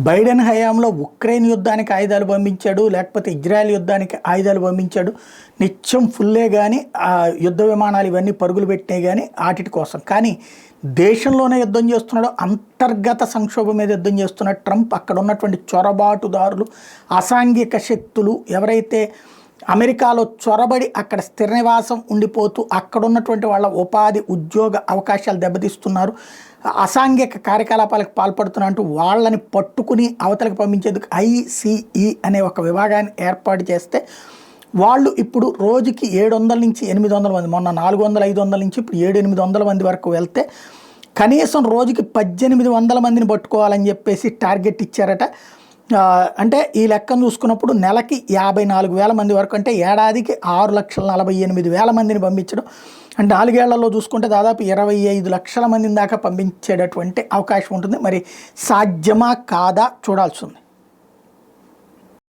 Biden హయాంలో Ukraine యుద్ధానికి ఆయుధాలు పంపించాడు, లేకపోతే ఇజ్రాయెల్ యుద్ధానికి ఆయుధాలు పంపించాడు. నిత్యం ఫుల్లే కానీ ఆ యుద్ధ విమానాలు ఇవన్నీ పరుగులు పెట్టినాయి కానీ ఆటిటి కోసం. కానీ దేశంలోనే యుద్ధం చేస్తున్నాడు, అంతర్గత సంక్షోభం మీద యుద్ధం చేస్తున్నాడు ట్రంప్. అక్కడ ఉన్నటువంటి చొరబాటుదారులు, అసాంఘిక శక్తులు ఎవరైతే అమెరికాలో చొరబడి అక్కడ స్థిర నివాసం ఉండిపోతూ అక్కడ ఉన్నటువంటి వాళ్ళ ఉపాధి ఉద్యోగ అవకాశాలు దెబ్బతీస్తున్నారు, అసాంఘిక కార్యకలాపాలకు పాల్పడుతున్నా అంటూ వాళ్ళని పట్టుకుని అవతలకు పంపించేందుకు ICE అనే ఒక విభాగాన్ని ఏర్పాటు చేస్తే వాళ్ళు ఇప్పుడు రోజుకి 700 నుంచి 800 మంది, మొన్న 400 500 నుంచి ఇప్పుడు 700-800 మంది వరకు వెళ్తే కనీసం రోజుకి 1800 మందిని పట్టుకోవాలని చెప్పేసి టార్గెట్ ఇచ్చారట. అంటే ఈ లెక్కను చూసుకున్నప్పుడు నెలకి 54,000 మంది వరకు, అంటే ఏడాదికి 6,48,000 మందిని పంపించడం, అంటే 4 ఏళ్లలో చూసుకుంటే దాదాపు 25 లక్షల మందిని దాకా పంపించేటటువంటి అవకాశం ఉంటుంది. మరి సాధ్యమా కాదా చూడాల్సి ఉంది.